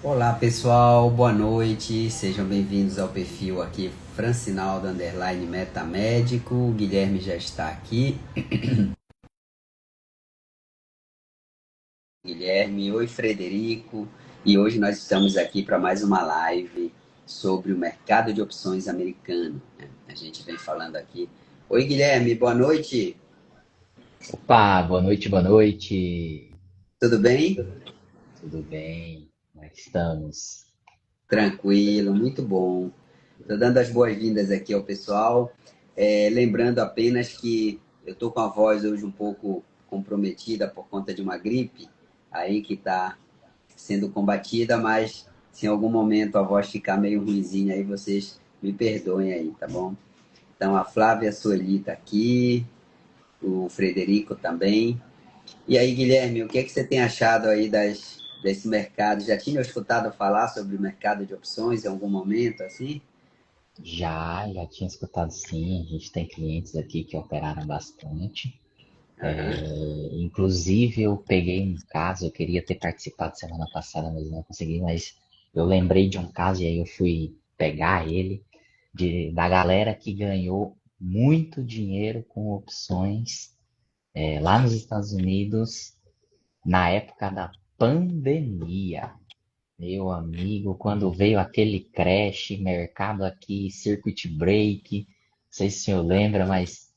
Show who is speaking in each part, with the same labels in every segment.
Speaker 1: Olá pessoal, boa noite, sejam bem-vindos ao perfil aqui Francinaldo Underline Metamédico. O Guilherme já está aqui. Guilherme, oi Frederico, e hoje nós estamos aqui para mais uma live sobre o mercado de opções americano, né? A gente vem falando aqui. Oi Guilherme, boa noite,
Speaker 2: Opa, boa noite, boa noite.
Speaker 1: tudo bem?
Speaker 2: Tudo bem? Como é que estamos?
Speaker 1: Tranquilo, muito bom. Estou dando as boas-vindas aqui ao pessoal. Lembrando apenas que eu estou com a voz hoje um pouco comprometida por conta de uma gripe aí que está sendo combatida, mas se em algum momento a voz ficar meio ruinzinha aí, vocês me perdoem aí, tá bom? Então a Flávia Sueli está aqui, o Frederico também. E aí, Guilherme, o que é que você tem achado aí desse mercado? Já tinha escutado falar sobre o mercado de opções em algum momento, assim?
Speaker 2: Já tinha escutado sim, a gente tem clientes aqui que operaram bastante.
Speaker 1: Aham.
Speaker 2: Inclusive, eu peguei um caso, eu queria ter participado semana passada, mas não consegui, mas eu lembrei de um caso e aí eu fui pegar ele, da galera que ganhou muito dinheiro com opções lá nos Estados Unidos na época da pandemia. Meu amigo, quando veio aquele crash, mercado aqui, circuit break, não sei se o senhor lembra, mas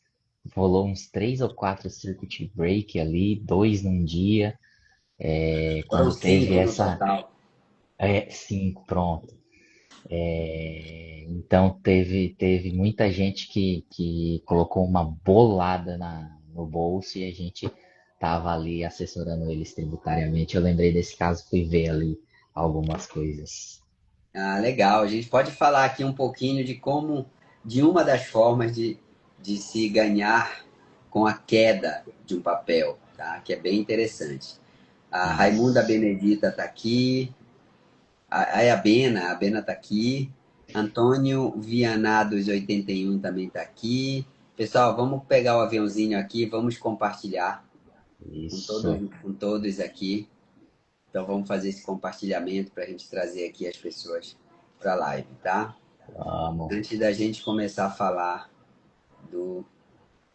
Speaker 2: rolou uns três ou quatro circuit break ali, dois num dia,
Speaker 1: Foram
Speaker 2: quando teve
Speaker 1: cinco no
Speaker 2: essa,
Speaker 1: total.
Speaker 2: cinco, pronto. Então teve muita gente que colocou uma bolada no bolso e a gente tava ali assessorando eles tributariamente. Eu lembrei desse caso, fui ver ali algumas coisas.
Speaker 1: Ah, legal. A gente pode falar aqui um pouquinho de como, de uma das formas de se ganhar com a queda de um papel, tá? Que é bem interessante. A Raimunda
Speaker 2: Isso.
Speaker 1: Benedita está aqui, a Bena está aqui, Antônio Vianados 81 também está aqui. Pessoal, vamos pegar o aviãozinho aqui, vamos compartilhar
Speaker 2: Isso,
Speaker 1: com todos aqui. Então vamos fazer esse compartilhamento para a gente trazer aqui as pessoas para a live, tá?
Speaker 2: vamos.
Speaker 1: Antes da gente começar a falar do,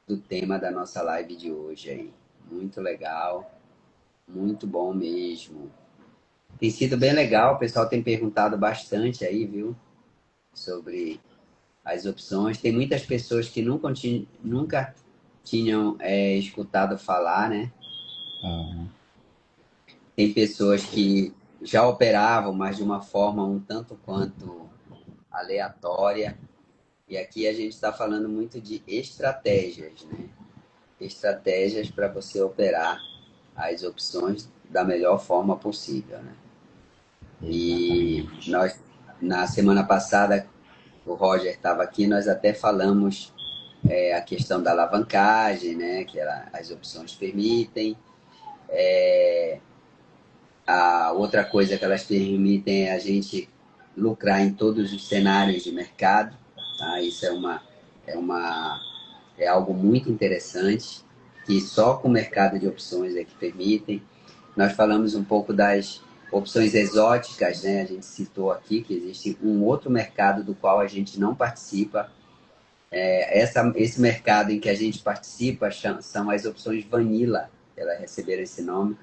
Speaker 1: do tema da nossa live de hoje aí. Muito legal, muito bom mesmo. Tem sido bem legal, o pessoal tem perguntado bastante aí, viu? Sobre as opções. Tem muitas pessoas que nunca tinham escutado falar, né?
Speaker 2: Uhum.
Speaker 1: Tem pessoas que já operavam, mas de uma forma um tanto quanto aleatória. E aqui a gente está falando muito de estratégias, né? Estratégias para você operar as opções da melhor forma possível, né? E
Speaker 2: Exatamente.
Speaker 1: nós, na semana passada, o Roger estava aqui, nós até falamos a questão da alavancagem, né? Que as opções permitem. A outra coisa que elas permitem é a gente lucrar em todos os cenários de mercado, tá? Isso é uma é algo muito interessante, que só com o mercado de opções é que permitem. Nós falamos um pouco das opções exóticas, né? A gente citou aqui que existe um outro mercado do qual a gente não participa. Esse mercado em que a gente participa são as opções Vanilla, elas receberam esse nome.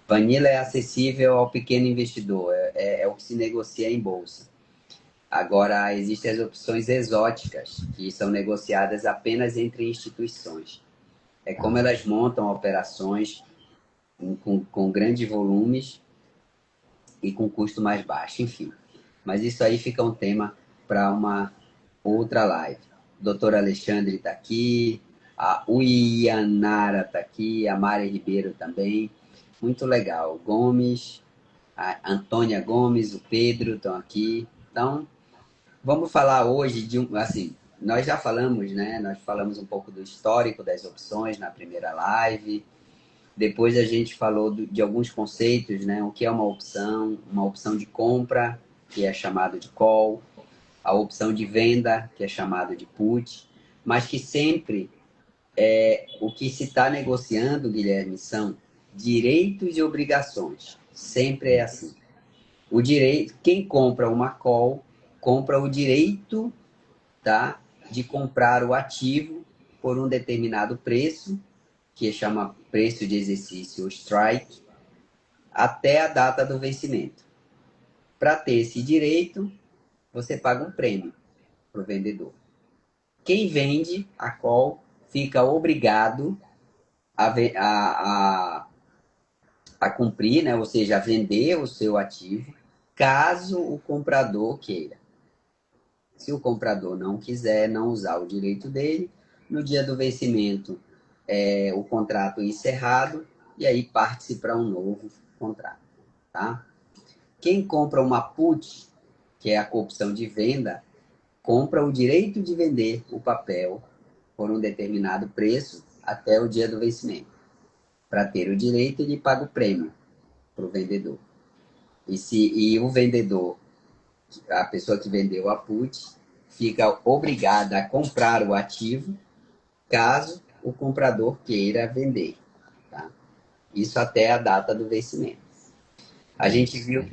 Speaker 1: Vanilla é acessível ao pequeno investidor, é o que se negocia em bolsa. Agora, existem as opções exóticas, que são negociadas apenas entre instituições. É como
Speaker 2: Ah,
Speaker 1: elas montam operações com grandes volumes e com custo mais baixo, enfim. Mas isso aí fica um tema para uma outra live. O doutor Alexandre está aqui, a Uianara está aqui, a Mari Ribeiro também. Muito legal. Gomes, a Antônia Gomes, o Pedro estão aqui. Então, vamos falar hoje de um, assim, nós já falamos, né? Nós falamos um pouco do histórico das opções na primeira live. Depois a gente falou de alguns conceitos, né? O que é uma opção de compra, que é chamado de call, a opção de venda, que é chamado de put, mas que sempre o que se está negociando, Guilherme, são direitos e obrigações. Sempre é assim. O direito, quem compra uma call, compra o direito, tá, de comprar o ativo por um determinado preço, que chama preço de exercício, o strike, até a data do vencimento. Para ter esse direito, você paga um prêmio para o vendedor. Quem vende a call fica obrigado a cumprir, né? Ou seja, a vender o seu ativo, caso o comprador queira. Se o comprador não quiser, não usar o direito dele, no dia do vencimento, o contrato é encerrado e aí parte-se para um novo contrato. Tá? Quem compra uma put, que é a opção de venda, compra o direito de vender o papel por um determinado preço até o dia do vencimento. Para ter o direito, ele paga o prêmio para o vendedor. E o vendedor, a pessoa que vendeu a put, fica obrigada a comprar o ativo caso o comprador queira vender. Tá? Isso até a data do vencimento. A gente
Speaker 2: Isso.
Speaker 1: viu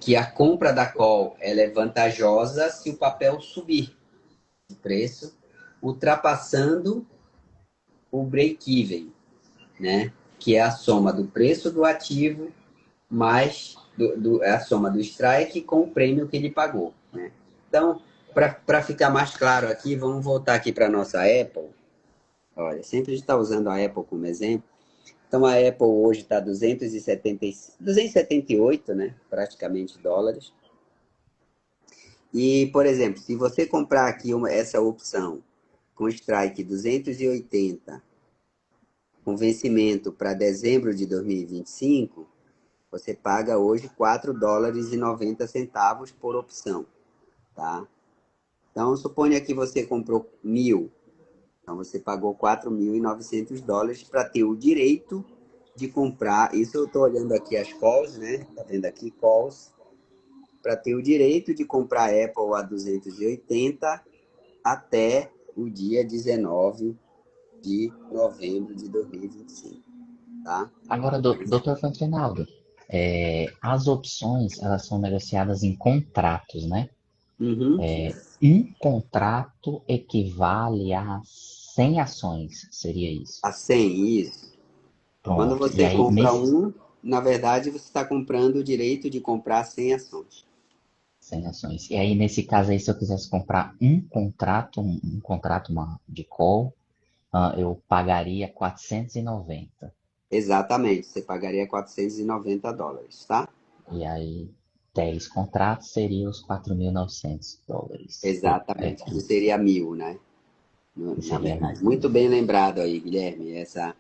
Speaker 1: que a compra da call ela é vantajosa se o papel subir de preço, ultrapassando o break-even, né? Que é a soma do preço do ativo mais é a soma do strike com o prêmio que ele pagou. Né? Então, para ficar mais claro aqui, vamos voltar aqui para a nossa Apple. Olha, sempre a gente está usando a Apple como exemplo. Então, a Apple hoje está 278, né? Praticamente dólares. E, por exemplo, se você comprar aqui essa opção com strike 280, com vencimento para dezembro de 2025, você paga hoje 4 dólares e 90 centavos por opção, tá? Então, suponha que você comprou 1.000. Então, você pagou 4.900 dólares para ter o direito de comprar. Isso eu estou olhando aqui as calls, né? Tá vendo aqui calls? Para ter o direito de comprar Apple a 280 até o dia 19 de novembro de 2025, tá?
Speaker 2: Agora, doutor Fantrinaldo, as opções, elas são negociadas em contratos, né?
Speaker 1: Uhum.
Speaker 2: Um contrato equivale a 100 ações, seria isso.
Speaker 1: A 100, isso. Quando
Speaker 2: Pronto. E
Speaker 1: você
Speaker 2: aí,
Speaker 1: compra
Speaker 2: nesse
Speaker 1: um, na verdade, você está comprando o direito de comprar 100 ações.
Speaker 2: 100 ações. E aí, nesse caso aí, se eu quisesse comprar um contrato, um contrato de call, eu pagaria 490.
Speaker 1: Exatamente, você pagaria 490 dólares, tá?
Speaker 2: E aí, 10 contratos seria os 4.900 dólares.
Speaker 1: Exatamente, que seria 1.000, né?
Speaker 2: Que
Speaker 1: Na
Speaker 2: seria
Speaker 1: verdade.
Speaker 2: mil.
Speaker 1: Muito bem lembrado aí, Guilherme, essa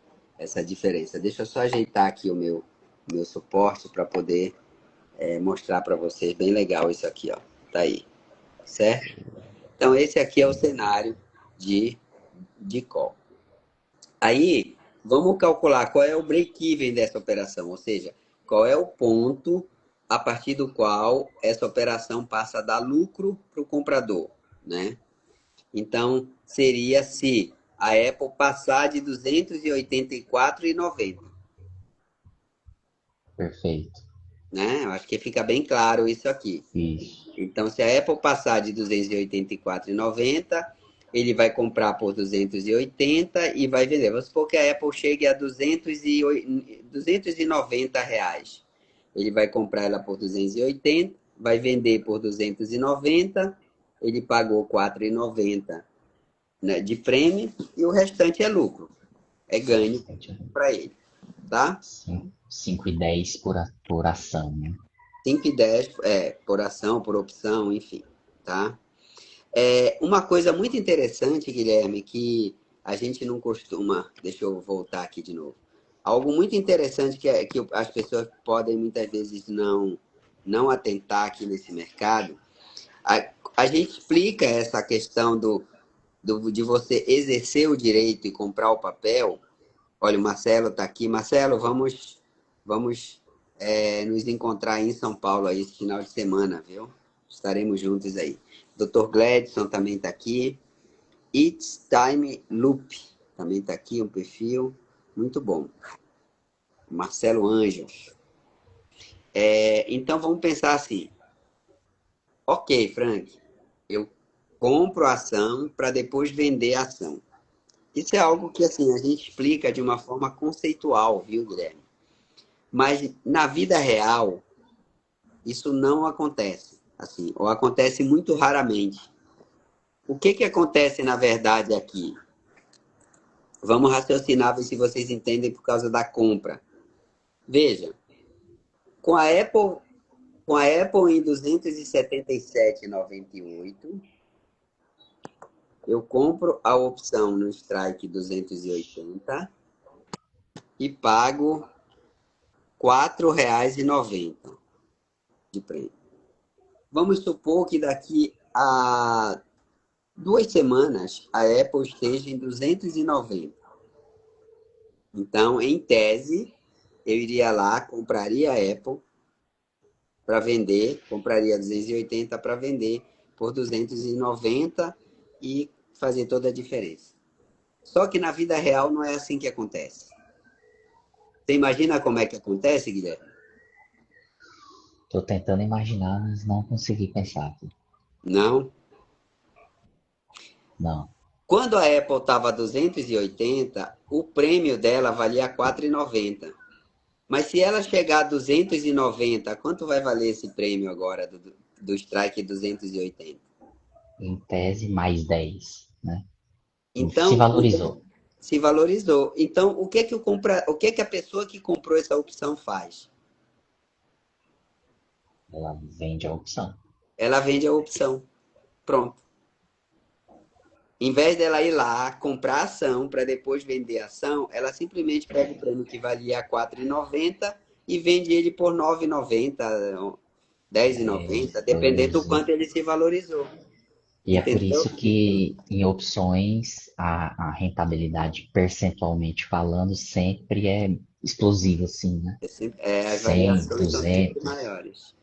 Speaker 1: diferença. Deixa eu só ajeitar aqui o meu suporte para poder mostrar para vocês. Bem legal isso aqui, ó. Tá aí, certo? Então, esse aqui é o cenário de call. Aí, vamos calcular qual é o break-even dessa operação, ou seja, qual é o ponto a partir do qual essa operação passa a dar lucro para o comprador, né? Então, seria se a Apple passar de 284,90,
Speaker 2: Perfeito.
Speaker 1: né? Eu acho que fica bem claro isso aqui.
Speaker 2: Isso.
Speaker 1: Então, se a Apple passar de 284,90, ele vai comprar por 280 e vai vender. Vamos supor que a Apple chegue a 290 reais. Ele vai comprar ela por 280, vai vender por 290, ele pagou 4,90, né, de prêmio e o restante é lucro, é ganho para ele, tá?
Speaker 2: 5,10 por ação, né?
Speaker 1: 5,10 por ação, por opção, enfim, tá? Uma coisa muito interessante, Guilherme, que a gente não costuma. Deixa eu voltar aqui de novo. Algo muito interessante que as pessoas podem muitas vezes não atentar aqui nesse mercado. A gente explica essa questão de você exercer o direito e comprar o papel. Olha, o Marcelo está aqui. Marcelo, vamos nos encontrar aí em São Paulo aí esse final de semana, viu? Estaremos juntos aí. Dr. Gladson também está aqui. It's Time Loop também está aqui, um perfil muito bom. Marcelo Anjos. Então vamos pensar assim. Ok, Frank, eu compro a ação para depois vender a ação. Isso é algo que assim a gente explica de uma forma conceitual, viu, Guilherme? Mas na vida real, isso não acontece, assim, ou acontece muito raramente. O que que acontece na verdade aqui? Vamos raciocinar ver se vocês entendem por causa da compra. Veja, com a Apple, com a Apple em 277,98, eu compro a opção no Strike 280 e pago R$ 4,90 de prêmio. Vamos supor que daqui a 2 semanas a Apple esteja em 290. Então, em tese, eu iria lá, compraria a Apple para vender, compraria 280 para vender por 290 e fazer toda a diferença. Só que na vida real não é assim que acontece. Você imagina como é que acontece, Guilherme?
Speaker 2: Tô tentando imaginar, mas não consegui pensar aqui.
Speaker 1: Não.
Speaker 2: Não.
Speaker 1: Quando a Apple estava a 280, o prêmio dela valia 4,90. Mas se ela chegar a 290, quanto vai valer esse prêmio agora do Strike 280?
Speaker 2: Em tese, mais 10, né? Se
Speaker 1: Então,
Speaker 2: valorizou.
Speaker 1: se valorizou. Então, o que que a pessoa que comprou essa opção faz?
Speaker 2: Ela vende a opção.
Speaker 1: Ela vende a opção. Pronto. Em vez dela ir lá comprar a ação para depois vender a ação, ela simplesmente pega o prêmio que valia 4,90 e vende ele por 9,90,
Speaker 2: É,
Speaker 1: 10,90, dependendo do
Speaker 2: isso.
Speaker 1: quanto ele se valorizou.
Speaker 2: E é por
Speaker 1: Entendeu?
Speaker 2: isso que em opções a rentabilidade percentualmente falando sempre é explosiva, assim, né?
Speaker 1: As
Speaker 2: 100,
Speaker 1: variações são sempre
Speaker 2: 200,
Speaker 1: maiores.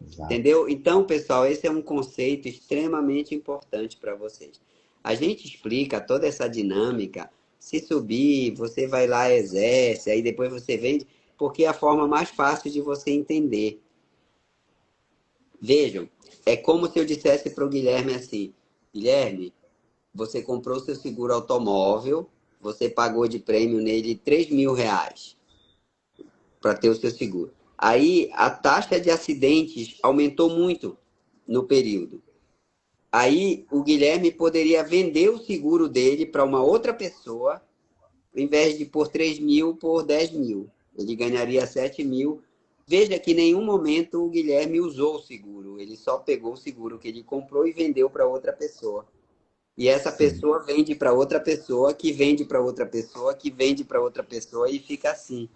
Speaker 2: exato.
Speaker 1: Entendeu? Então, pessoal, esse é um conceito extremamente importante para vocês. A gente explica toda essa dinâmica. Se subir, você vai lá, exerce, aí depois você vende, porque é a forma mais fácil de você entender. Vejam, é como se eu dissesse para o Guilherme assim: Guilherme, você comprou seu seguro automóvel, você pagou de prêmio nele R$ 3.000 para ter o seu seguro. Aí a taxa de acidentes aumentou muito no período. Aí o Guilherme poderia vender o seguro dele para uma outra pessoa, em vez de por 3.000, por 10.000. Ele ganharia 7.000. Veja que em nenhum momento o Guilherme usou o seguro. Ele só pegou o seguro que ele comprou e vendeu para outra pessoa. E essa
Speaker 2: Sim.
Speaker 1: pessoa vende para outra pessoa, que vende para outra pessoa, que vende para outra pessoa e fica assim.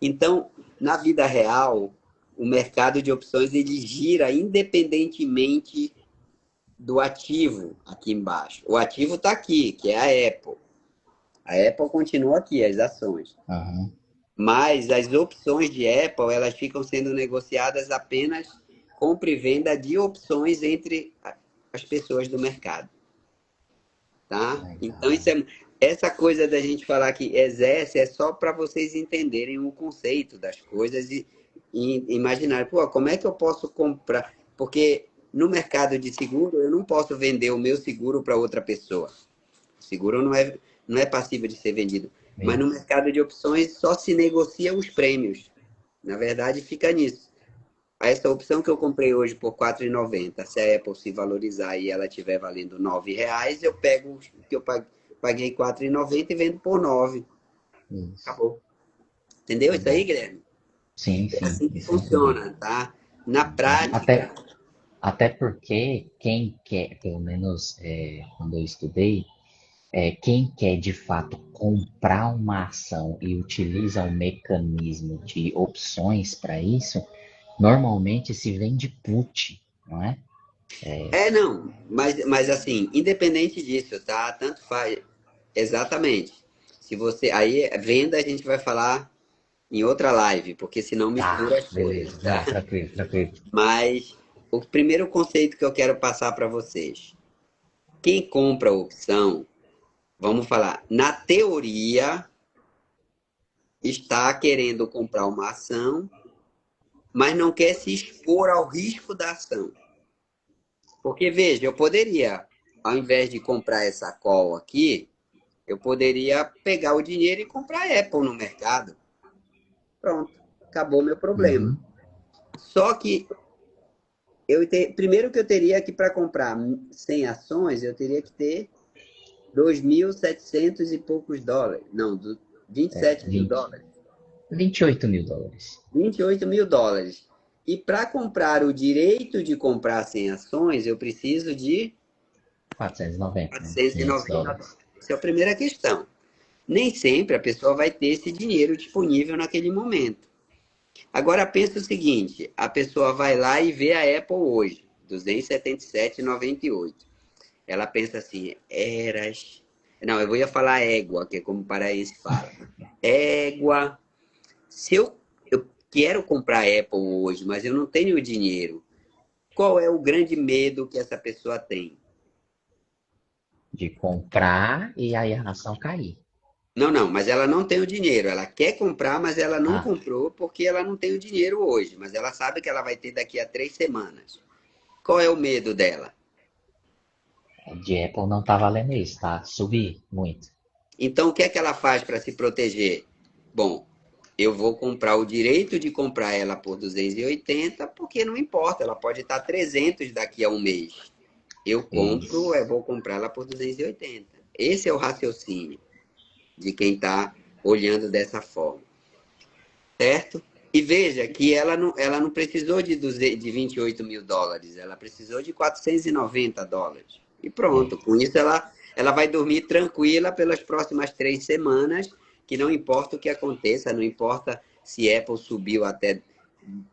Speaker 1: Então, na vida real, o mercado de opções ele gira independentemente do ativo aqui embaixo. O ativo está aqui, que é a Apple. A Apple continua aqui, as ações.
Speaker 2: Aham.
Speaker 1: Mas as opções de Apple, elas ficam sendo negociadas apenas compra e venda de opções entre as pessoas do mercado, tá? Então,
Speaker 2: Legal.
Speaker 1: essa coisa da gente falar que exerce é só para vocês entenderem o conceito das coisas e imaginar, pô, como é que eu posso comprar? Porque no mercado de seguro, eu não posso vender o meu seguro para outra pessoa. O seguro não é passível de ser vendido. Mas no
Speaker 2: Isso.
Speaker 1: mercado de opções só se negocia os prêmios. Na verdade, fica nisso. Essa opção que eu comprei hoje por R$ 4,90, se a Apple se valorizar e ela estiver valendo R$ 9, eu pego o que eu paguei R$ 4,90 e vendo por 9.
Speaker 2: Isso.
Speaker 1: Acabou. Entendeu isso aí,
Speaker 2: Legal.
Speaker 1: Guilherme?
Speaker 2: Sim,
Speaker 1: É
Speaker 2: sim.
Speaker 1: assim que
Speaker 2: Isso eu entendi.
Speaker 1: funciona, tá? Na
Speaker 2: Entendi.
Speaker 1: prática,
Speaker 2: Até porque quem quer, pelo menos quando eu estudei, quem quer de fato comprar uma ação e utiliza um mecanismo de opções para isso, normalmente se vende put, não é?
Speaker 1: não, mas assim, independente disso, tá? Tanto faz. Exatamente. Se você. Aí, venda a gente vai falar em outra live, porque senão mistura
Speaker 2: Tá,
Speaker 1: as coisas,
Speaker 2: beleza.
Speaker 1: tá?
Speaker 2: Não, tranquilo, tranquilo.
Speaker 1: Mas o primeiro conceito que eu quero passar para vocês. Quem compra a opção, vamos falar, na teoria, está querendo comprar uma ação mas não quer se expor ao risco da ação. Porque, veja, eu poderia, ao invés de comprar essa call aqui, eu poderia pegar o dinheiro e comprar a Apple no mercado. Pronto, acabou meu problema.
Speaker 2: Uhum.
Speaker 1: Só que primeiro que eu teria que, para comprar 100 ações, eu teria que ter 2.700 e poucos dólares. Não, 27 mil
Speaker 2: 20,
Speaker 1: dólares.
Speaker 2: US$ 28.000.
Speaker 1: 28 mil dólares. E para comprar o direito de comprar 100 ações, eu preciso de
Speaker 2: 490, né? 500
Speaker 1: 490
Speaker 2: dólares.
Speaker 1: dólares. Essa é a primeira questão. Nem sempre a pessoa vai ter esse dinheiro disponível naquele momento. Agora pensa o seguinte, a pessoa vai lá e vê a Apple hoje, 277,98. Ela pensa assim, eras... Não, eu ia falar égua, que é como o paraense fala. Égua, se eu quero comprar Apple hoje, mas eu não tenho dinheiro, qual é o grande medo que essa pessoa tem?
Speaker 2: De comprar e aí a ação cair.
Speaker 1: Não, não, mas ela não tem o dinheiro. Ela quer comprar, mas ela não
Speaker 2: Ah,
Speaker 1: comprou porque ela não tem o dinheiro hoje. Mas ela sabe que ela vai ter daqui a 3 semanas. Qual é o medo dela?
Speaker 2: de Apple não tá valendo isso, tá? Subir muito.
Speaker 1: Então, o que é que ela faz para se proteger? Bom, eu vou comprar o direito de comprar ela por 280, porque não importa, ela pode estar 300 daqui a um mês. Eu compro,
Speaker 2: Isso.
Speaker 1: eu vou comprar ela por 280. Esse é o raciocínio de quem está olhando dessa forma, certo? E veja que ela não precisou de 28 mil dólares, ela precisou de 490 dólares. E
Speaker 2: É,
Speaker 1: pronto, com isso ela vai dormir tranquila pelas próximas 3 semanas, que não importa o que aconteça, não importa se Apple subiu até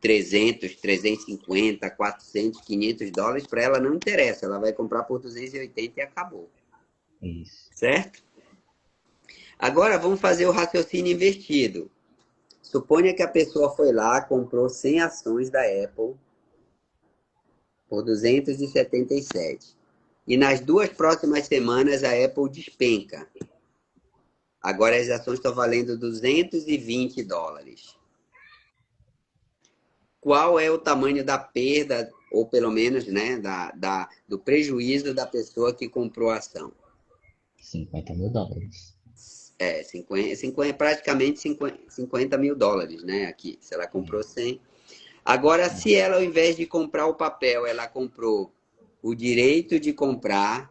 Speaker 1: 300, 350, 400, 500 dólares, para ela não interessa, ela vai comprar por 280 e acabou,
Speaker 2: isso.
Speaker 1: certo? Agora vamos fazer o raciocínio invertido. Suponha que a pessoa foi lá, comprou 100 ações da Apple por 277. E nas 2 próximas semanas a Apple despenca. Agora as ações estão valendo 220 dólares. Qual é o tamanho da perda, ou pelo menos né, do prejuízo da pessoa que comprou a ação?
Speaker 2: US$ 50.000.
Speaker 1: 50, praticamente 50 mil dólares, né? Aqui, se ela comprou 100. Agora, se ela, ao invés de comprar o papel, ela comprou o direito de comprar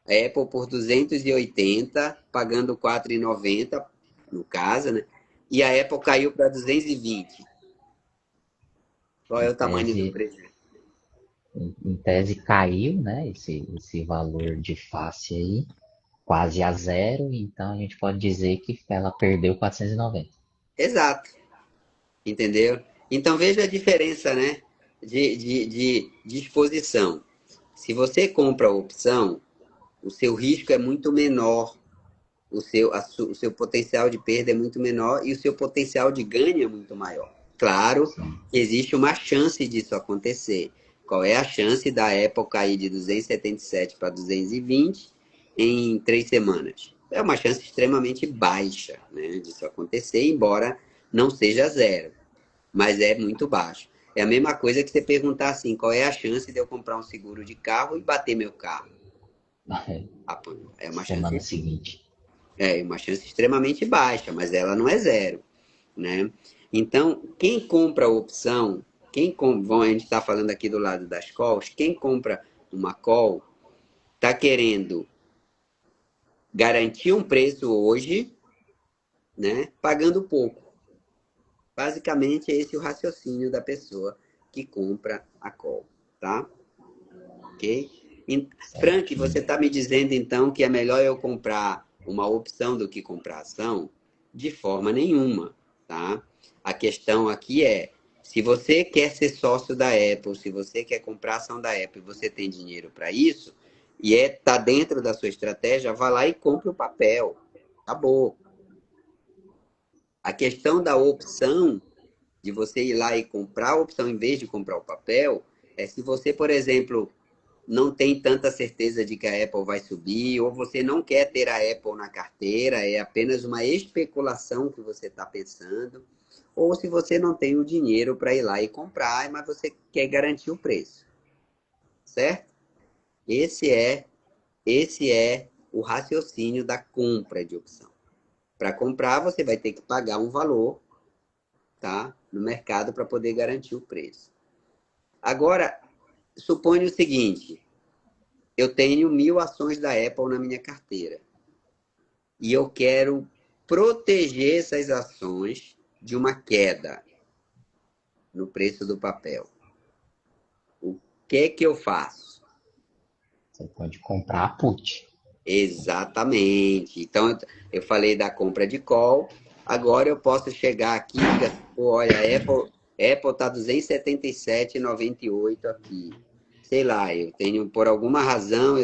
Speaker 1: a Apple por 280, pagando 4,90, no caso, né? E a Apple caiu para 220. Qual é
Speaker 2: Em
Speaker 1: o tamanho do
Speaker 2: tese,
Speaker 1: prejuízo?
Speaker 2: em tese caiu, né? Esse valor de face aí, quase a zero. Então a gente pode dizer que ela perdeu 490.
Speaker 1: Exato, entendeu? Então veja a diferença, né? De exposição. Se você compra a opção, o seu risco é muito menor, o seu potencial de perda é muito menor e o seu potencial de ganho é muito maior. Claro
Speaker 2: Sim.
Speaker 1: que existe uma chance disso acontecer. Qual é a chance da Apple cair de 277 para 220 em 3 semanas? É uma chance extremamente baixa, né, disso acontecer, embora não seja zero, mas é muito baixo. É a mesma coisa que você perguntar assim, qual é a chance de eu comprar um seguro de carro e bater meu carro? É uma
Speaker 2: Semana
Speaker 1: chance
Speaker 2: seguinte.
Speaker 1: uma chance extremamente baixa, mas ela não é zero, né? Então, quem compra a opção, a gente está falando aqui do lado das calls, quem compra uma call está querendo garantir um preço hoje, né? Pagando pouco. Basicamente, é esse o raciocínio da pessoa que compra a call, tá? Ok? Frank, você
Speaker 2: Certinho.
Speaker 1: está me dizendo então que é melhor eu comprar uma opção do que comprar ação? De forma nenhuma, tá? A questão aqui é, se você quer ser sócio da Apple, se você quer comprar ação da Apple e você tem dinheiro para isso, e tá dentro da sua estratégia, vá lá e compre o papel. Acabou. A questão da opção, de você ir lá e comprar a opção em vez de comprar o papel, é se você, por exemplo, não tem tanta certeza de que a Apple vai subir, ou você não quer ter a Apple na carteira, é apenas uma especulação que você está pensando, ou se você não tem o dinheiro para ir lá e comprar, mas você quer garantir o preço, certo? Esse é, esse é o raciocínio da compra de opção. Para comprar, você vai ter que pagar um valor, tá, no mercado para poder garantir o preço. Agora, suponha o seguinte, eu tenho 1.000 ações da Apple na minha carteira e eu quero proteger essas ações de uma queda no preço do papel. O que é que eu faço?
Speaker 2: Você pode comprar a put.
Speaker 1: Exatamente. Então, eu falei da compra de call. Agora eu posso chegar aqui e dizer, pô, olha, a Apple está 277,98 aqui. Sei lá, eu tenho, por alguma razão,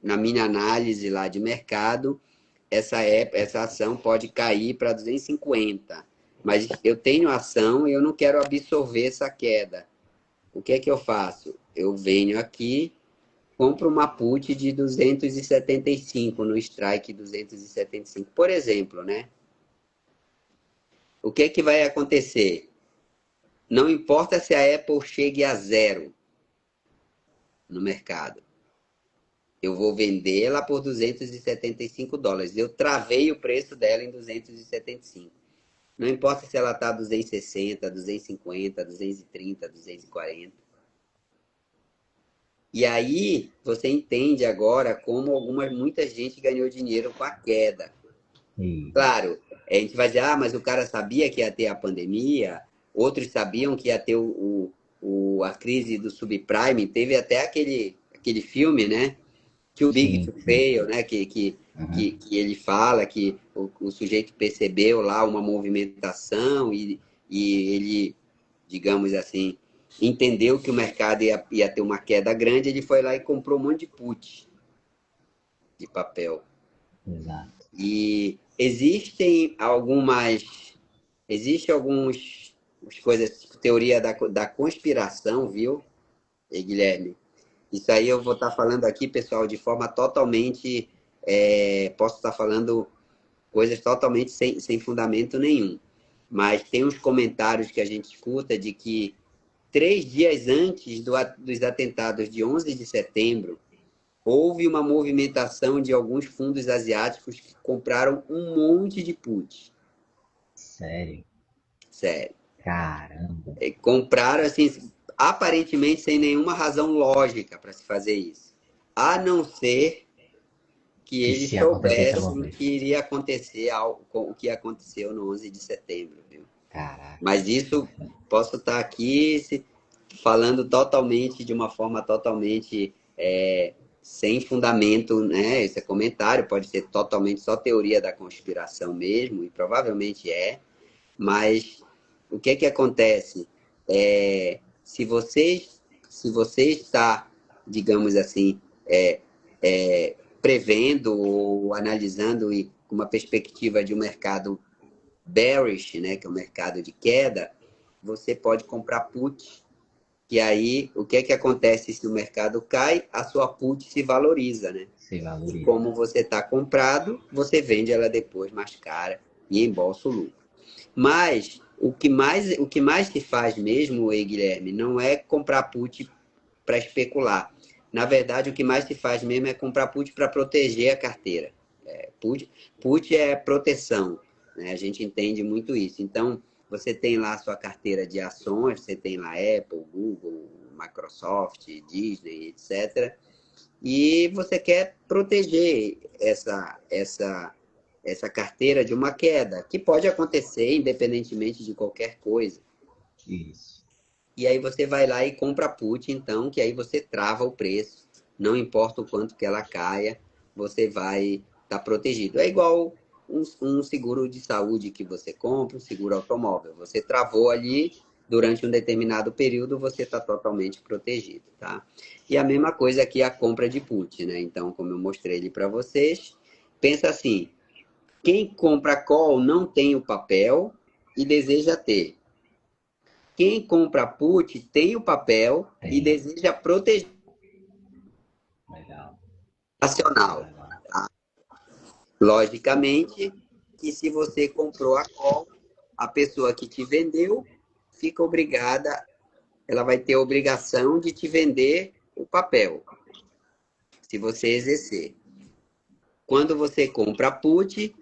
Speaker 1: na minha análise lá de mercado, essa ação pode cair para 250. Mas eu tenho ação e eu não quero absorver essa queda. O que é que eu faço? Eu venho aqui, compro uma put de 275 no strike 275, por exemplo, né? O que é que vai acontecer? Não importa se a Apple chegue a zero no mercado. Eu vou vendê-la por 275 dólares. Eu travei o preço dela em 275. Não importa se ela está 260, 250, 230, 240. E aí você entende agora como muita gente ganhou dinheiro com a queda.
Speaker 2: Isso.
Speaker 1: Claro, a gente vai dizer, mas o cara sabia que ia ter a pandemia, outros sabiam que ia ter a crise do subprime, teve até aquele filme, né? Too Big
Speaker 2: Sim,
Speaker 1: to
Speaker 2: sim.
Speaker 1: Fail, né? Que,
Speaker 2: Uhum.
Speaker 1: que, que ele fala que o sujeito percebeu lá uma movimentação e ele, digamos assim, entendeu que o mercado ia ter uma queda grande, ele foi lá e comprou um monte de put de papel.
Speaker 2: Exato.
Speaker 1: E existem algumas coisas, tipo, teoria da conspiração, viu, Guilherme? Isso aí eu vou estar falando aqui, pessoal, de forma totalmente, posso estar falando coisas totalmente sem fundamento nenhum. Mas tem uns comentários que a gente escuta de que 3 dias antes dos atentados de 11 de setembro, houve uma movimentação de alguns fundos asiáticos que compraram um monte de put.
Speaker 2: Sério.
Speaker 1: Sério.
Speaker 2: Caramba.
Speaker 1: Compraram, assim, aparentemente sem nenhuma razão lógica para se fazer isso. A não ser que
Speaker 2: Que
Speaker 1: eles
Speaker 2: se acontecesse alguma
Speaker 1: soubessem
Speaker 2: coisa.
Speaker 1: que iria acontecer com o que aconteceu no 11 de setembro. Viu?
Speaker 2: Caraca.
Speaker 1: Mas isso, posso estar aqui falando totalmente, de uma forma totalmente sem fundamento, né? Esse comentário pode ser totalmente só teoria da conspiração mesmo, e provavelmente é, mas o que é que acontece? Se você está, digamos assim, prevendo ou analisando e com uma perspectiva de um mercado bearish, né, que é um mercado de queda, você pode comprar put, que aí o que é que acontece se o mercado cai? A sua put se valoriza, né?
Speaker 2: Se
Speaker 1: E
Speaker 2: valoriza.
Speaker 1: como você está comprado, você vende ela depois mais cara e embolsa o lucro. Mas o que mais se faz mesmo, Guilherme, não é comprar put para especular. Na verdade, o que mais se faz mesmo é comprar put para proteger a carteira. Put é proteção, né? A gente entende muito isso. Então, você tem lá a sua carteira de ações, você tem lá Apple, Google, Microsoft, Disney, etc. E você quer proteger essa carteira de uma queda, que pode acontecer independentemente de qualquer coisa.
Speaker 2: Isso.
Speaker 1: E aí você vai lá e compra a put, então, que aí você trava o preço, não importa o quanto que ela caia, você vai estar protegido. É igual um seguro de saúde que você compra, um seguro automóvel. Você travou ali, durante um determinado período, você está totalmente protegido, tá? E a mesma coisa aqui a compra de put, né? Então, como eu mostrei ali para vocês, pensa assim, quem compra call não tem o papel e deseja ter. Quem compra put tem o papel e
Speaker 2: Tem.
Speaker 1: deseja proteger
Speaker 2: Legal.
Speaker 1: o nacional.
Speaker 2: Legal.
Speaker 1: Logicamente que se você comprou a call, a pessoa que te vendeu fica obrigada, ela vai ter a obrigação de te vender o papel, se você exercer. Quando você compra a put,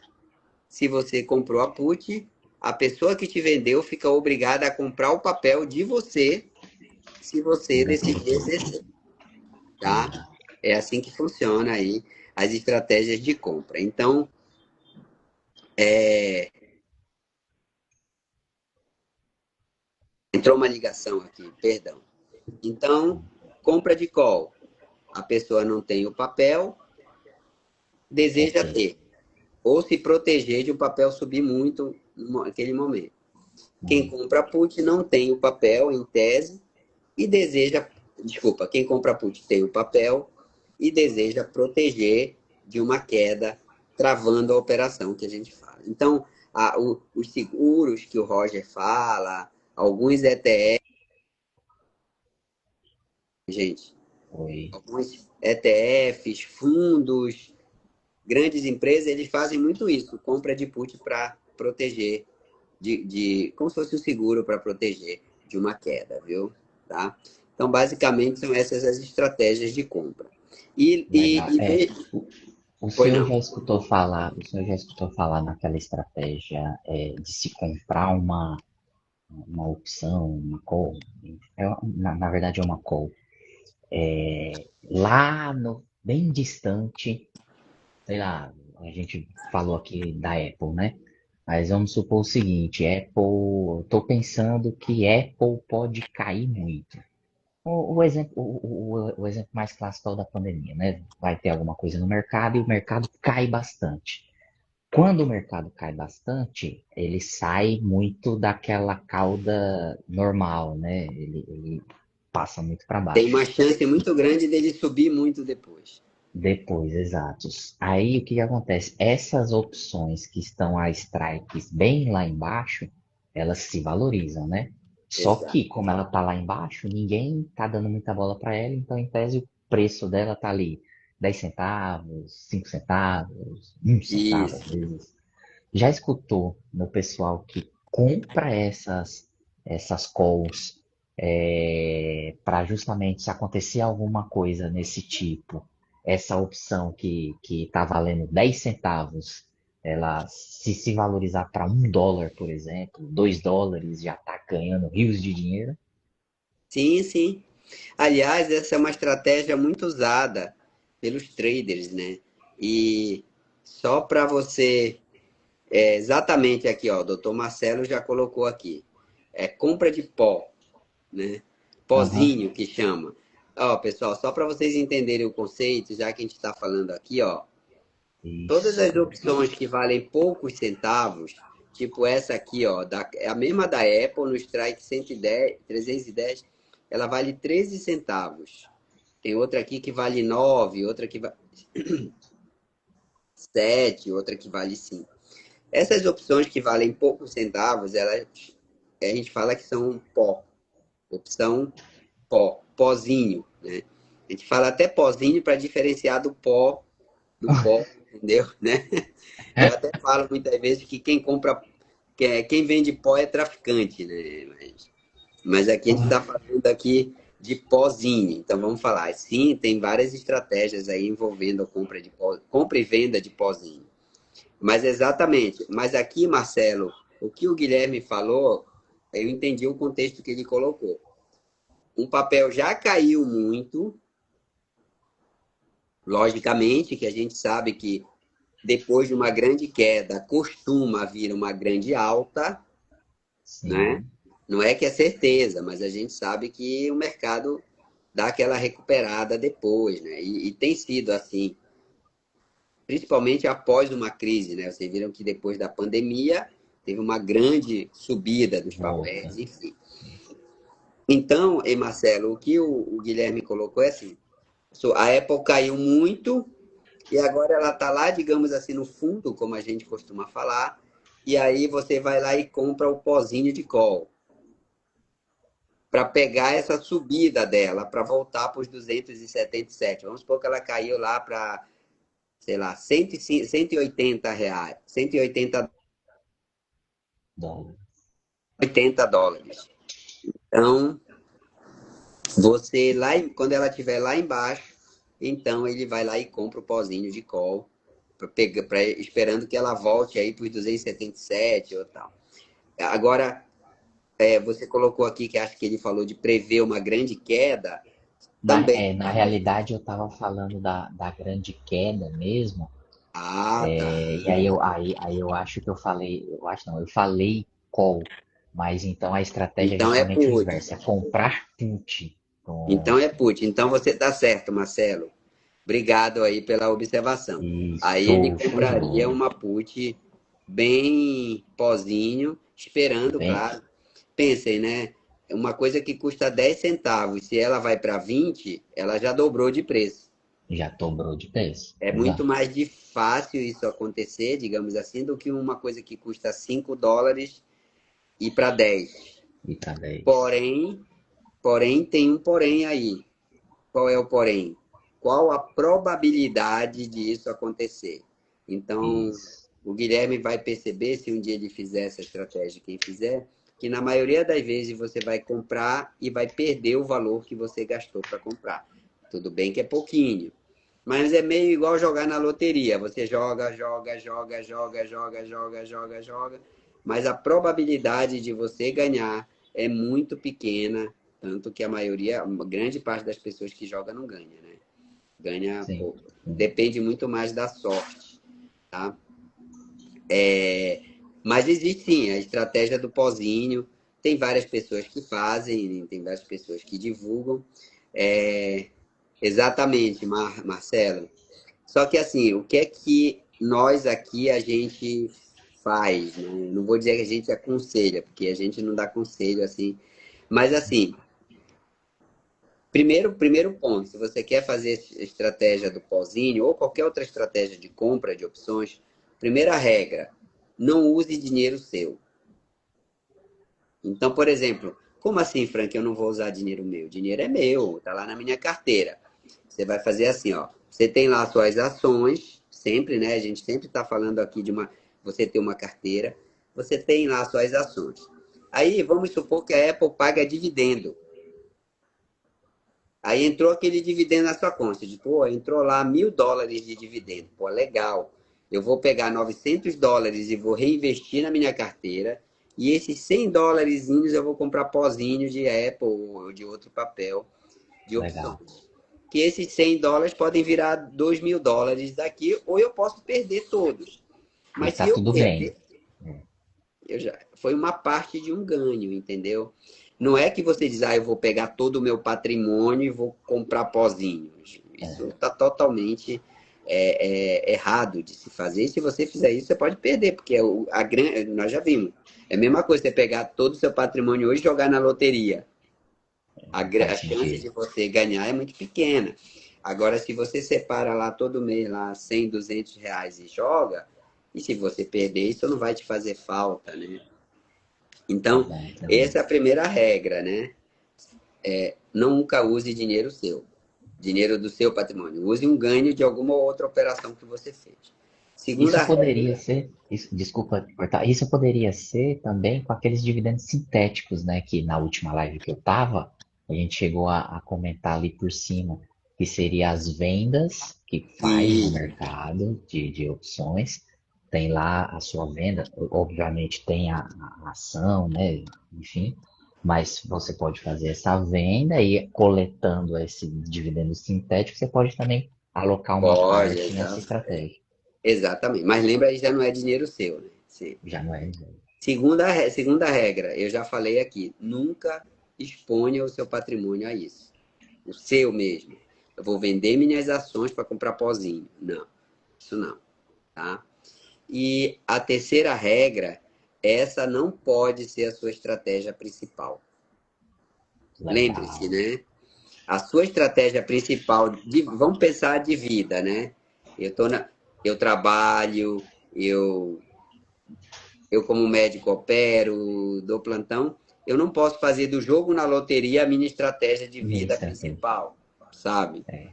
Speaker 1: se você comprou a put, a pessoa que te vendeu fica obrigada a comprar o papel de você, se você decidir exercer, tá? É assim que funciona aí as estratégias de compra. Então, entrou uma ligação aqui, perdão. Então, compra de call. A pessoa não tem o papel,
Speaker 2: Ok.
Speaker 1: deseja ter. Ou se proteger de o papel subir muito naquele momento. Quem compra put não tem o papel, em tese, e deseja. Desculpa, quem compra put tem o papel e deseja proteger de uma queda, travando a operação que a gente fala. Então, os seguros que o Roger fala, alguns ETF, gente,
Speaker 2: Foi.
Speaker 1: alguns ETFs, fundos, grandes empresas, eles fazem muito isso, compra de put para proteger, como se fosse um seguro para proteger de uma queda, viu? Tá? Então, basicamente, são essas as estratégias de compra. E,
Speaker 2: Legal.
Speaker 1: e, e
Speaker 2: É,
Speaker 1: ve-
Speaker 2: o
Speaker 1: Pois
Speaker 2: senhor
Speaker 1: não.
Speaker 2: já escutou falar, o senhor já escutou falar naquela estratégia de se comprar uma opção, uma call? Na verdade é uma call. Lá no bem distante, sei lá, a gente falou aqui da Apple, né? Mas vamos supor o seguinte, Apple, estou pensando que Apple pode cair muito. O exemplo mais clássico é o da pandemia, né? Vai ter alguma coisa no mercado e o mercado cai bastante. Quando o mercado cai bastante, ele sai muito daquela cauda normal, né? Ele passa muito para
Speaker 1: Tem
Speaker 2: baixo.
Speaker 1: uma chance muito grande dele subir muito depois.
Speaker 2: Depois, exatos. Aí o que que acontece? Essas opções que estão a strikes bem lá embaixo, elas se valorizam, né? Só
Speaker 1: Exato.
Speaker 2: que, como ela tá lá embaixo, ninguém tá dando muita bola para ela, então em tese o preço dela tá ali 10 centavos, 5 centavos, 1 centavo às
Speaker 1: Isso.
Speaker 2: vezes. Já escutou no pessoal que compra essas calls para justamente se acontecer alguma coisa nesse tipo, essa opção que está valendo 10 centavos, ela se valorizar para US$ 1, por exemplo, US$ 2 já está ganhando rios de dinheiro?
Speaker 1: Sim, sim. Aliás, essa é uma estratégia muito usada pelos traders, né? E só para você, exatamente aqui, ó, o doutor Marcelo já colocou aqui. É compra de pó, né?
Speaker 2: Aham,
Speaker 1: Pozinho que chama. Ó, pessoal, só para vocês entenderem o conceito, já que a gente está falando aqui, ó, todas
Speaker 2: isso.
Speaker 1: as opções que valem poucos centavos, tipo essa aqui, ó, é a mesma da Apple no Strike 110, 310, ela vale 13 centavos. Tem outra aqui que vale 9, outra que vale 7, outra que vale 5. Essas opções que valem poucos centavos, a gente fala que são pó, opção pó, pozinho, né? A gente fala até pozinho para diferenciar do pó, entendeu? Né? Eu até falo muitas vezes que quem vende pó é traficante, né? Mas aqui a gente está falando aqui de pozinho. Então vamos falar. Sim, tem várias estratégias aí envolvendo a compra de pó, compra e venda de pozinho. Mas exatamente. Mas aqui, Marcelo, o que o Guilherme falou, eu entendi o contexto que ele colocou. Um papel já caiu muito, logicamente, que a gente sabe que depois de uma grande queda costuma vir uma grande alta, né?
Speaker 2: Sim.
Speaker 1: Não é que é certeza, mas a gente sabe que o mercado dá aquela recuperada depois, né? E tem sido assim, principalmente após uma crise, né? Vocês viram que depois da pandemia teve uma grande subida dos
Speaker 2: Volta.
Speaker 1: papéis, enfim. Então, Marcelo, o que o Guilherme colocou é assim: a Apple caiu muito e agora ela está lá, digamos assim, no fundo, como a gente costuma falar, e aí você vai lá e compra o pozinho de call para pegar essa subida dela, para voltar para os 277. Vamos supor que ela caiu lá para, sei lá, 180 reais, 180.
Speaker 2: Dólar.
Speaker 1: US$ 80. Então, você lá, quando ela estiver lá embaixo, então ele vai lá e compra o pozinho de call, esperando que ela volte aí para os 277 ou tal. Agora, você colocou aqui que acho que ele falou de prever uma grande queda, também.
Speaker 2: Na realidade, eu estava falando da grande queda mesmo.
Speaker 1: Ah, tá.
Speaker 2: E aí eu acho que eu falei, eu acho não, eu falei call, mas então a estratégia é
Speaker 1: Então é
Speaker 2: justamente o
Speaker 1: put.
Speaker 2: inverso, é comprar put.
Speaker 1: Então é put. Então você está certo, Marcelo. Obrigado aí pela observação. Aí ele
Speaker 2: Isso, show de
Speaker 1: compraria
Speaker 2: bola.
Speaker 1: uma put bem pozinho, esperando,
Speaker 2: Bem,
Speaker 1: claro. Pensem, né? Uma coisa que custa 10 centavos, se ela vai para 20, ela já dobrou de preço.
Speaker 2: já dobrou de preço.
Speaker 1: É muito
Speaker 2: Exato.
Speaker 1: mais fácil isso acontecer, digamos assim, do que uma coisa que custa US$ 5 e para 10.
Speaker 2: E para 10.
Speaker 1: Porém, tem um porém aí. Qual é o porém? Qual a probabilidade disso acontecer? Então,
Speaker 2: Isso.
Speaker 1: o Guilherme vai perceber, se um dia ele fizer essa estratégia, quem fizer, que na maioria das vezes você vai comprar e vai perder o valor que você gastou para comprar. Tudo bem que é pouquinho, mas é meio igual jogar na loteria. Você joga, joga, joga, joga, joga, joga, joga, joga, mas a probabilidade de você ganhar é muito pequena, tanto que a maioria, uma grande parte das pessoas que jogam não ganha, né? Ganha
Speaker 2: Sim.
Speaker 1: pouco. Depende muito mais da sorte, tá? Mas existe sim a estratégia do pozinho. Tem várias pessoas que fazem, tem várias pessoas que divulgam. É, exatamente, Marcelo. Só que assim, o que é que nós aqui a gente faz, né? Não vou dizer que a gente aconselha, porque a gente não dá conselho assim. Mas assim, primeiro ponto, se você quer fazer estratégia do pozinho ou qualquer outra estratégia de compra de opções, primeira regra, não use dinheiro seu. Então, por exemplo, como assim, Frank, eu não vou usar dinheiro meu? Dinheiro é meu, tá lá na minha carteira. Você vai fazer assim, ó. Você tem lá suas ações, sempre, né? A gente sempre está falando aqui de você ter uma carteira. Você tem lá suas ações. Aí, vamos supor que a Apple paga dividendo. Aí entrou aquele dividendo na sua conta. Pô, entrou lá US$ 1.000 de dividendo. Pô, legal. Eu vou pegar US$ 900 e vou reinvestir na minha carteira. E esses US$ 100 eu vou comprar pozinho de Apple ou de outro papel de
Speaker 2: Legal.
Speaker 1: opções. Que esses US$ 100 podem virar US$ 2.000 daqui, ou eu posso perder todos.
Speaker 2: E
Speaker 1: Mas
Speaker 2: tá
Speaker 1: se eu
Speaker 2: tudo bem.
Speaker 1: perder, foi uma parte de um ganho, entendeu? Não é que você diz, eu vou pegar todo o meu patrimônio e vou comprar pozinhos. Isso está totalmente errado de se fazer. E se você fizer isso, você pode perder, porque nós já vimos. É a mesma coisa você pegar todo o seu patrimônio hoje e jogar na loteria.
Speaker 2: Não faz
Speaker 1: A chance
Speaker 2: sentido.
Speaker 1: de você ganhar é muito pequena. Agora, se você separa lá todo mês lá 100, R$ 200 e joga, e se você perder, isso não vai te fazer falta, né?
Speaker 2: Tá
Speaker 1: Então,
Speaker 2: bom também.
Speaker 1: essa é a primeira regra, né? Nunca use dinheiro seu, dinheiro do seu patrimônio. Use um ganho de alguma outra operação que você fez.
Speaker 2: Isso
Speaker 1: Segunda
Speaker 2: poderia
Speaker 1: regra,
Speaker 2: ser, desculpa te cortar, isso poderia ser também com aqueles dividendos sintéticos, né? Que na última live que eu tava, a gente chegou a comentar ali por cima, que seria as vendas que faz no
Speaker 1: e
Speaker 2: mercado de opções. Tem lá a sua venda, obviamente tem a ação, né? Enfim, mas você pode fazer essa venda e coletando esse dividendo sintético, você pode também alocar uma
Speaker 1: pode,
Speaker 2: parte nessa estratégia.
Speaker 1: exatamente. Mas lembra aí, já não é dinheiro seu, né? Sim.
Speaker 2: Já não é.
Speaker 1: Segunda regra, eu já falei aqui, nunca exponha o seu patrimônio a isso. O seu mesmo. Eu vou vender minhas ações para comprar pozinho. Não, isso não, tá? E a terceira regra, essa não pode ser a sua estratégia principal. Lembre-se,
Speaker 2: Legal.
Speaker 1: né? A sua estratégia principal, vamos pensar de vida, né? Eu, tô eu trabalho, eu como médico opero, dou plantão, eu não posso fazer do jogo na loteria a minha estratégia de
Speaker 2: Minha
Speaker 1: vida
Speaker 2: estratégia.
Speaker 1: principal, sabe?
Speaker 2: É,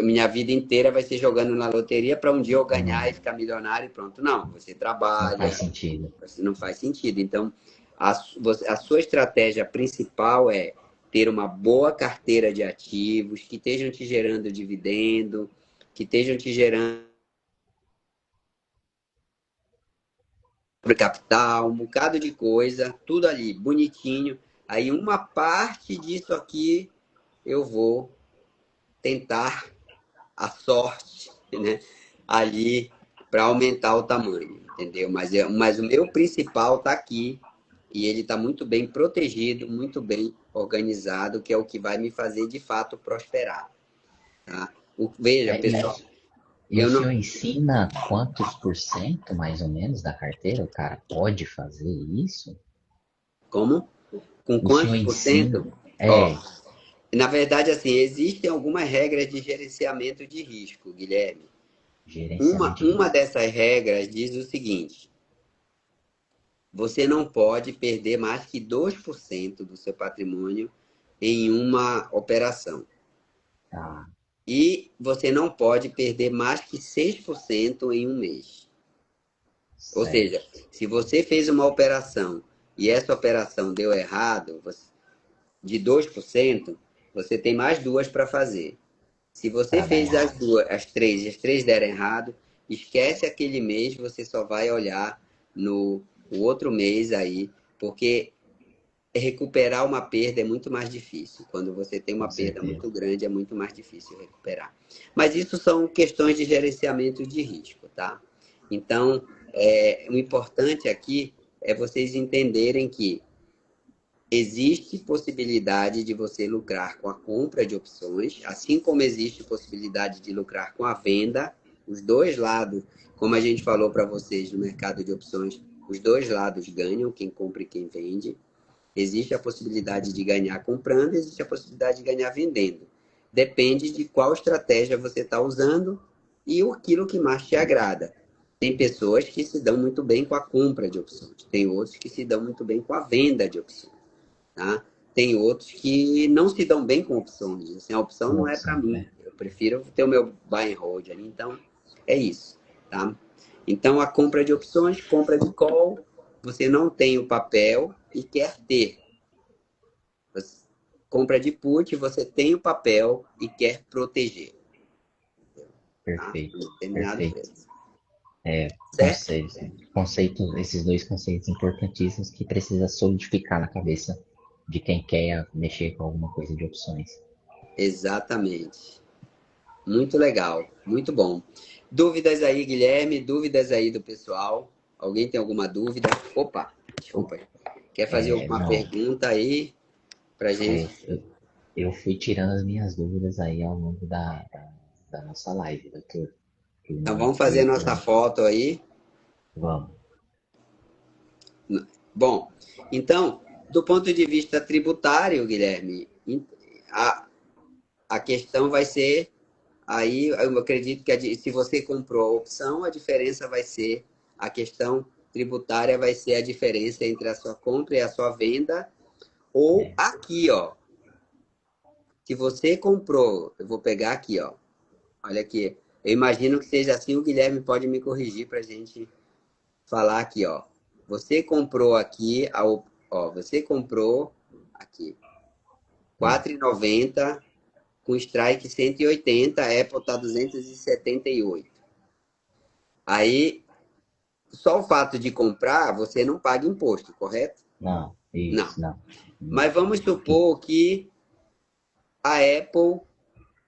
Speaker 1: Minha vida inteira vai ser jogando na loteria para um dia eu ganhar e
Speaker 2: não,
Speaker 1: ficar milionário e pronto. Não, você
Speaker 2: não faz
Speaker 1: trabalha,
Speaker 2: sentido.
Speaker 1: não faz sentido. Então, A sua estratégia principal é ter uma boa carteira de ativos que estejam te gerando dividendo, que estejam te gerando capital, um bocado de coisa, tudo ali, bonitinho. Aí uma parte disso aqui eu vou tentar a sorte, né? Ali para aumentar o tamanho, entendeu? Mas o meu principal está aqui e ele está muito bem protegido, muito bem organizado, que é o que vai me fazer de fato prosperar. Tá? Veja,
Speaker 2: É, e,
Speaker 1: pessoal,
Speaker 2: e o
Speaker 1: eu não.
Speaker 2: senhor ensina quantos por cento, mais ou menos, da carteira o cara pode fazer isso?
Speaker 1: Como? Com
Speaker 2: O senhor
Speaker 1: quantos por
Speaker 2: ensina.
Speaker 1: cento? Ó,
Speaker 2: É,
Speaker 1: na verdade, assim, existem algumas regras de gerenciamento de risco, Guilherme. Uma,
Speaker 2: gerenciamento de
Speaker 1: uma
Speaker 2: risco.
Speaker 1: dessas regras diz o seguinte: você não pode perder mais que 2% do seu patrimônio em uma operação.
Speaker 2: Tá,
Speaker 1: E você não pode perder mais que 6% em um mês. Ou seja,
Speaker 2: certo.
Speaker 1: se você fez uma operação e essa operação deu errado, de 2%, você tem mais duas para fazer. Se você
Speaker 2: Para dar
Speaker 1: fez as
Speaker 2: errado.
Speaker 1: duas, as três, e as três deram errado, esquece aquele mês, você só vai olhar no o outro mês aí, porque recuperar uma perda é muito mais difícil. Quando você tem uma
Speaker 2: Com
Speaker 1: perda
Speaker 2: certeza.
Speaker 1: muito grande, é muito mais difícil recuperar. Mas isso são questões de gerenciamento de risco, tá? Então, o importante aqui é vocês entenderem que existe possibilidade de você lucrar com a compra de opções, assim como existe possibilidade de lucrar com a venda. Os dois lados, como a gente falou para vocês no mercado de opções, os dois lados ganham, quem compra e quem vende. Existe a possibilidade de ganhar comprando, existe a possibilidade de ganhar vendendo. Depende de qual estratégia você está usando e aquilo que mais te agrada. Tem pessoas que se dão muito bem com a compra de opções, tem outros que se dão muito bem com a venda de opções. Tá? Tem outros que não se dão bem com opções. Assim, a opção
Speaker 2: Uma
Speaker 1: não é para
Speaker 2: opção,
Speaker 1: mim.
Speaker 2: né?
Speaker 1: Eu prefiro ter o meu buy and hold ali. Então, é isso. Tá? Então, a compra de opções, compra de call, você não tem o papel e quer ter. Você, compra de put, você tem o papel e quer proteger. Tá? Em
Speaker 2: Perfeito,
Speaker 1: determinado
Speaker 2: perfeito.
Speaker 1: preço.
Speaker 2: É,
Speaker 1: Certo?
Speaker 2: conceito, esses dois conceitos importantíssimos que precisa solidificar na cabeça de quem quer mexer com alguma coisa de opções.
Speaker 1: Exatamente. Muito legal. Muito bom. Dúvidas aí, Guilherme? Dúvidas aí do pessoal? Alguém tem alguma dúvida? Opa, desculpa. Quer fazer alguma
Speaker 2: Não,
Speaker 1: pergunta aí pra
Speaker 2: é,
Speaker 1: gente?
Speaker 2: eu fui tirando as minhas dúvidas aí ao longo da nossa live, doutor. Que o
Speaker 1: Então
Speaker 2: momento
Speaker 1: vamos fazer
Speaker 2: foi,
Speaker 1: nossa
Speaker 2: foi.
Speaker 1: foto aí.
Speaker 2: Vamos.
Speaker 1: Bom, então, do ponto de vista tributário, Guilherme, a, a questão vai ser aí, eu acredito que se você comprou a opção, a diferença vai ser a questão tributária vai ser a diferença entre a sua compra e a sua venda. Ou
Speaker 2: É,
Speaker 1: aqui, ó. Se você comprou, eu vou pegar aqui, ó. Olha aqui. Eu imagino que seja assim, o Guilherme pode me corrigir para a gente falar aqui, ó. Você comprou aqui, ó, você comprou aqui,
Speaker 2: isso.
Speaker 1: 4,90 com strike 180, Apple tá 278. Aí, só o fato de comprar, você não paga imposto, correto?
Speaker 2: Não,
Speaker 1: Não.
Speaker 2: isso, não.
Speaker 1: Mas vamos
Speaker 2: Que-
Speaker 1: supor que a Apple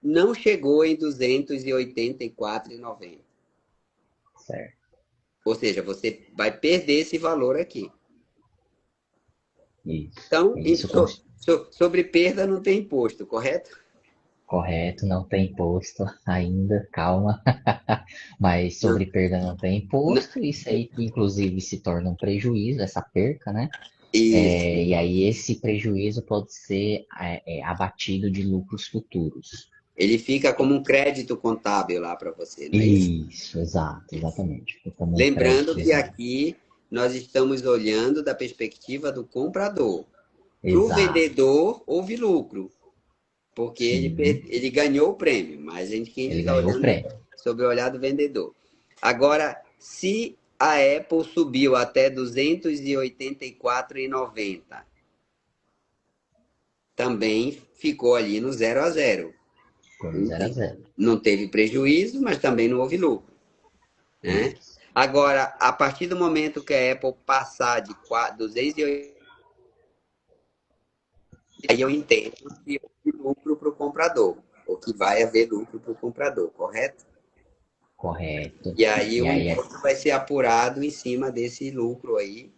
Speaker 1: não chegou em 284,90.
Speaker 2: Certo.
Speaker 1: Ou seja, você vai perder esse valor aqui.
Speaker 2: Isso.
Speaker 1: Então,
Speaker 2: Isso,
Speaker 1: sobre perda não tem imposto, correto?
Speaker 2: correto, não tem imposto ainda, calma. Mas
Speaker 1: Não.
Speaker 2: sobre perda não tem imposto, isso aí inclusive se torna um prejuízo, essa perca, né?
Speaker 1: Isso.
Speaker 2: É, e aí esse prejuízo pode ser abatido de lucros futuros.
Speaker 1: Ele fica como um crédito contábil lá para você, não é isso?
Speaker 2: Isso, exato, exatamente. Foi como um
Speaker 1: Lembrando
Speaker 2: crédito,
Speaker 1: que
Speaker 2: exato.
Speaker 1: aqui nós estamos olhando da perspectiva do comprador. Para o
Speaker 2: Exato,
Speaker 1: vendedor, houve lucro, porque
Speaker 2: sim,
Speaker 1: ele ganhou o prêmio, mas quem
Speaker 2: ele
Speaker 1: está
Speaker 2: ganhou o
Speaker 1: olhando
Speaker 2: prêmio.
Speaker 1: sob o olhar do vendedor. Agora, se a Apple subiu até 284,90. Também ficou ali no 0 a 0.
Speaker 2: Ficou 0 a 0.
Speaker 1: Não teve prejuízo, mas também não houve lucro, né?
Speaker 2: Isso.
Speaker 1: Agora, a partir do momento que a Apple passar de 280, aí eu entendo que houve lucro para o comprador, ou que vai haver lucro para o comprador, correto?
Speaker 2: Correto.
Speaker 1: E aí
Speaker 2: E
Speaker 1: o
Speaker 2: aí,
Speaker 1: imposto vai ser apurado em cima desse lucro aí.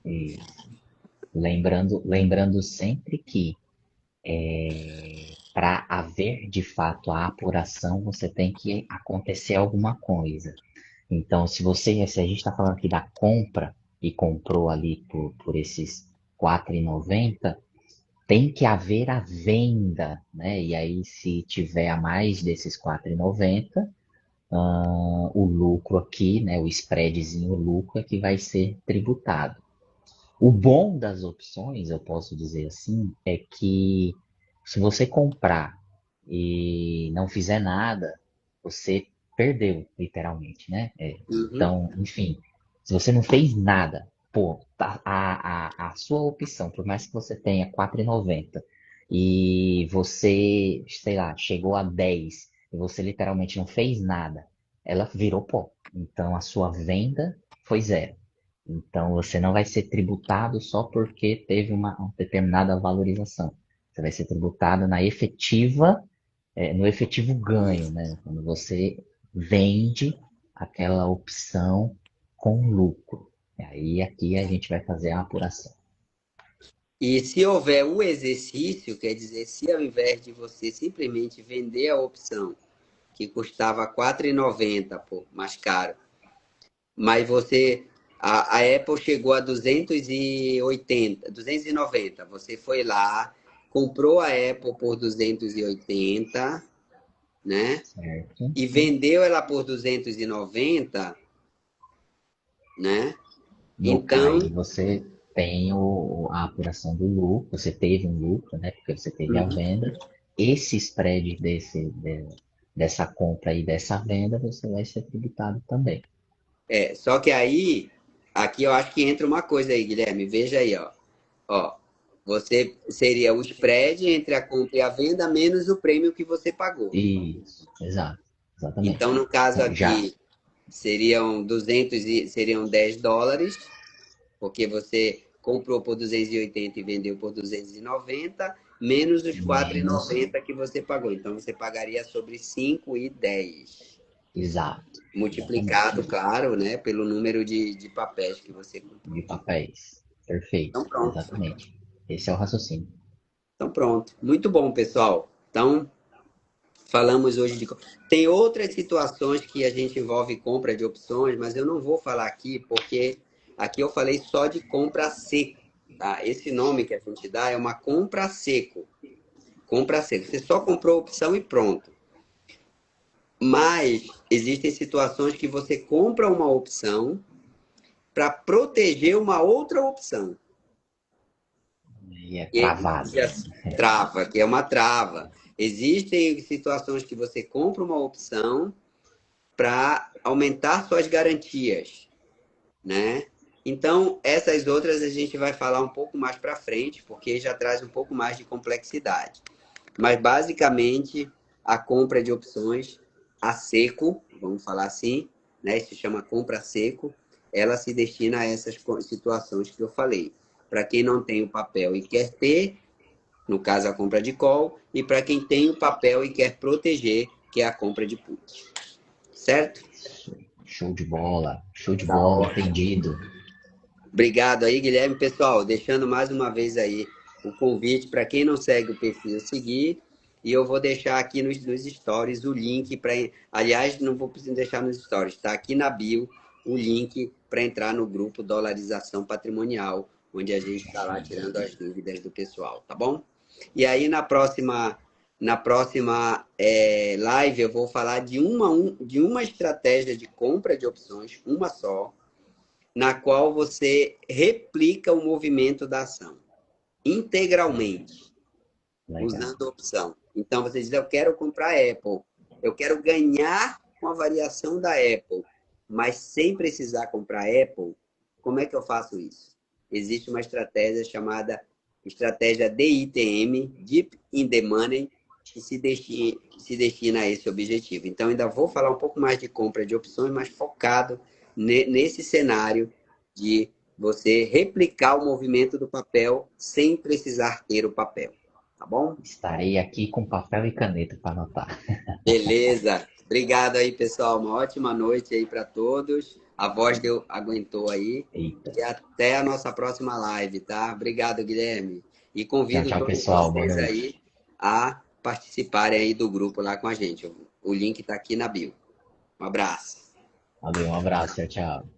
Speaker 2: isso. Lembrando sempre que para haver de fato a apuração, você tem que acontecer alguma coisa. Então, se a gente está falando aqui da compra e comprou ali por esses R$ 4,90, tem que haver a venda, né? E aí, se tiver a mais desses R$ 4,90, o lucro aqui, né? O spreadzinho, o lucro é que vai ser tributado. O bom das opções, eu posso dizer assim, é que se você comprar e não fizer nada, você perdeu, literalmente, né?
Speaker 1: Uhum.
Speaker 2: Então, enfim, se você não fez nada, pô, a sua opção, por mais que você tenha R$ 4,90 e você, sei lá, chegou a 10 e você literalmente não fez nada, ela virou pó. Então, a sua venda foi zero. Então, você não vai ser tributado só porque teve uma determinada valorização. Você vai ser tributado na efetiva, no efetivo ganho, né? Quando você vende aquela opção com lucro. E aí, aqui a gente vai fazer a apuração.
Speaker 1: E se houver o exercício, quer dizer, se ao invés de você simplesmente vender a opção que custava R$ 4,90, pô, mais caro, mas a Apple chegou a 280, 290, você foi lá, comprou a Apple por 280, né?
Speaker 2: Certo?
Speaker 1: E vendeu ela por 290, né?
Speaker 2: No
Speaker 1: Então,
Speaker 2: CAI, você tem a apuração do lucro, você teve um lucro, né? Porque você teve a
Speaker 1: uhum.
Speaker 2: venda. Esse spread dessa compra e dessa venda, você vai ser tributado também.
Speaker 1: Só que aí, aqui eu acho que entra uma coisa aí, Guilherme, veja aí, ó. Ó, você seria o spread entre a compra e a venda menos o prêmio que você pagou.
Speaker 2: Isso, exato,
Speaker 1: Então,
Speaker 2: exatamente.
Speaker 1: no caso
Speaker 2: Então, já,
Speaker 1: aqui, seriam US$ 10, porque você comprou por 280 e vendeu por 290, menos os quatro e
Speaker 2: menos,
Speaker 1: noventa que você pagou. Então, você pagaria sobre 5,10.
Speaker 2: exato, exatamente,
Speaker 1: Multiplicado, claro, né, pelo número de papéis que você comprou.
Speaker 2: de papéis. Perfeito,
Speaker 1: Então, pronto.
Speaker 2: exatamente. Esse é o raciocínio.
Speaker 1: Então, pronto. Muito bom, pessoal. Então, falamos hoje de. Tem outras situações que a gente envolve compra de opções, mas eu não vou falar aqui, porque aqui eu falei só de compra seco. Tá? Esse nome que a gente dá é uma compra seco. Compra seco. Você só comprou a opção e pronto. Mas existem situações que você compra uma opção para proteger uma outra opção.
Speaker 2: E é
Speaker 1: Que
Speaker 2: travado.
Speaker 1: trava, que é uma trava. Existem situações que você compra uma opção para aumentar suas garantias, né? Então, essas outras a gente vai falar um pouco mais para frente, porque já traz um pouco mais de complexidade. Mas, basicamente, a compra de opções a seco, vamos falar assim, né? Isso se chama compra a seco, ela se destina a essas situações que eu falei. Para quem não tem o papel e quer ter, no caso a compra de call, e para quem tem o papel e quer proteger, que é a compra de put. Certo?
Speaker 2: Show de
Speaker 1: Tá
Speaker 2: bola,
Speaker 1: ótimo.
Speaker 2: entendido.
Speaker 1: Obrigado aí, Guilherme. Pessoal, deixando mais uma vez aí o convite para quem não segue o perfil seguir. E eu vou deixar aqui nos stories o link para. Aliás, não vou precisar deixar nos stories, está aqui na bio o link para entrar no grupo Dolarização Patrimonial, onde a gente está lá tirando as dúvidas do pessoal, tá bom? E aí na próxima live eu vou falar de uma estratégia de compra de opções, uma só, na qual você replica o movimento da ação integralmente,
Speaker 2: Legal.
Speaker 1: usando a opção. Então, você diz, eu quero comprar Apple, eu quero ganhar com a variação da Apple. mas sem precisar comprar Apple, como é que eu faço isso? Existe uma estratégia chamada estratégia DITM, Deep in the Money, que se destina a esse objetivo. Então, ainda vou falar um pouco mais de compra de opções, mas focado nesse cenário de você replicar o movimento do papel sem precisar ter o papel. Tá bom?
Speaker 2: Estarei aqui com papel e caneta para anotar.
Speaker 1: Beleza. Obrigado aí, pessoal. Uma ótima noite aí para todos. A voz deu, aguentou aí.
Speaker 2: Eita.
Speaker 1: E até a nossa próxima live, tá? Obrigado, Guilherme. E
Speaker 2: Tchau,
Speaker 1: convido
Speaker 2: tchau,
Speaker 1: todos
Speaker 2: pessoal. Boa
Speaker 1: vocês aí
Speaker 2: noite.
Speaker 1: a participarem aí do grupo lá com a gente. O link está aqui na bio. Um abraço.
Speaker 2: Valeu, um abraço. Tchau, tchau.